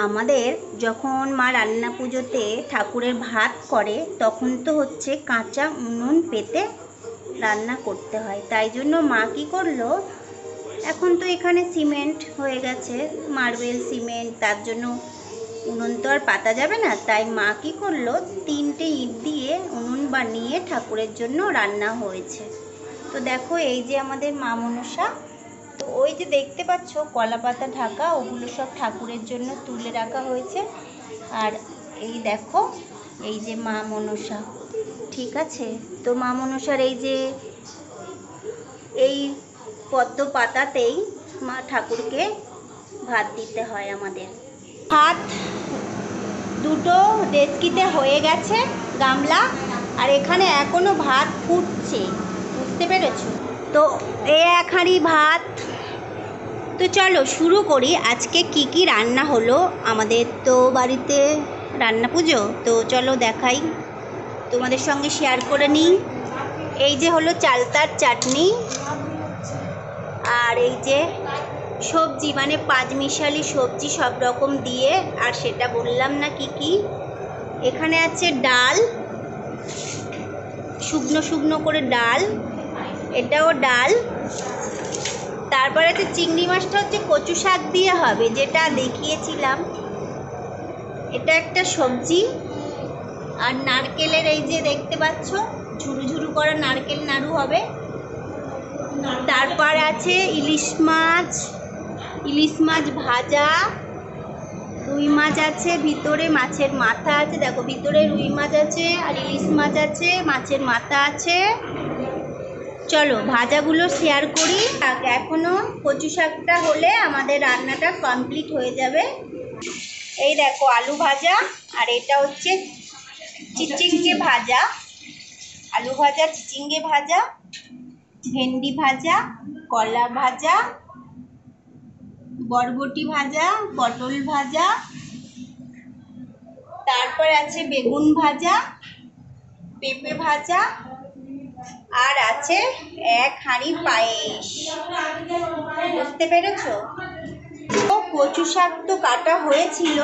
আমাদের যখন মা রান্না পুজোতে ঠাকুরের ভাত করে তখন তো হচ্ছে কাঁচা উনুন পেতে রান্না করতে হয়। তাই জন্য মা কী করলো, এখন তো এখানে সিমেন্ট হয়ে গেছে, মার্বেল সিমেন্ট, তার জন্য উনুন তো আর পাতা যাবে না। তাই মা কী করলো, 3টে ইট দিয়ে উনুন বানিয়ে ঠাকুরের জন্য রান্না হয়েছে। তো দেখো এই যে আমাদের মা মনসা, তো ওই যে দেখতে পাচ্ছ কলা পাতা ঢাকা, ওগুলো সব ঠাকুরের জন্য তুলে রাখা হয়েছে। আর এই দেখো এই যে মা মনসা, ঠিক আছে। তো মা মনসার এই যে এই পদ্ম পাতাতেই মা ঠাকুরকে ভাত দিতে হয় আমাদের। ভাত দুটো ডেচকিতে হয়ে গেছে গামলা, আর এখানে এখনো ভাত ফুটছে, বুঝতে পেরেছো? তো এক হাঁড়ি ভাত। তো চলো শুরু করি, আজকে কি কি রান্না হলো। আমাদের তো বাড়িতে রান্না পুজো, তো চলো দেখাই, তোমাদের সঙ্গে শেয়ার করে নিই। এই যে হলো চালতার চাটনি, আর এই যে সবজি, মানে পাঁচমিশালি সবজি সব রকম দিয়ে, আর সেটা বললাম না কি কি। এখানে আছে ডাল, শুকনো শুকনো করে ডাল, এটাও ডাল। তারপরে আছে চিংড়ি মাছটা হচ্ছে কচু শাক দিয়ে হবে, যেটা দেখিয়েছিলাম, এটা একটা সবজি। আর নারকেলের এই যে দেখতে পাচ্ছ ঝুরু ঝুরু করা নারকেল নাড়ু হবে। তারপর আছে ইলিশ মাছ ভাজা, রুই মাছ আছে, ভিতরে মাছের মাথা আছে, দেখো ভিতরে রুই মাছ আছে, আর ইলিশ মাছ আছে, মাছের মাথা আছে। চলো ভাজাগুলো শেয়ার করি। এখনো কচু শাকটা হলে আমাদের রান্নাটা কমপ্লিট হয়ে যাবে। এই দেখো আলু ভাজা, আর এটা হচ্ছে চিচিঙ্গে ভাজা, আলু ভাজা, চিচিঙ্গে ভাজা, ভেন্ডি ভাজা, কলা ভাজা, বরবটি ভাজা, পটল ভাজা, তারপর আছে বেগুন ভাজা, পেঁপে ভাজা, আর আছে এক হাঁড়ি পায়েস, বুঝতে পেরেছো? তো কচু শাক তো কাটা হয়েছিল,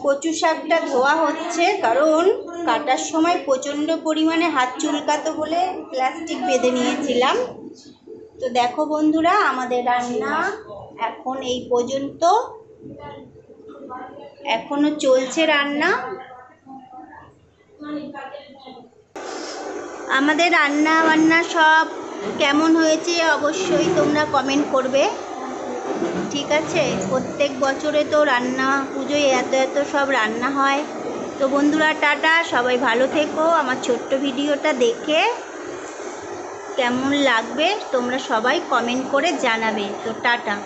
কচু শাকটা ধোয়া হচ্ছে, কারণ কাটার সময় প্রচণ্ড পরিমাণে হাত চুলকাতো বলে প্লাস্টিক বেঁধে নিয়েছিলাম। তো দেখো বন্ধুরা, আমাদের রান্না এখন এই পর্যন্ত, এখনো চলছে রান্না। আমাদের রান্না বান্না সব কেমন হয়েছে অবশ্যই তোমরা কমেন্ট করবে, ঠিক আছে? প্রত্যেক বছরে তো রান্না পুজোয় এত এত সব রান্না হয়। তো বন্ধুরা টাটা, সবাই ভালো থেকো। আমার ছোট্ট ভিডিওটা দেখে কেমন লাগবে তোমরা সবাই কমেন্ট করে জানাবে। তো টাটা।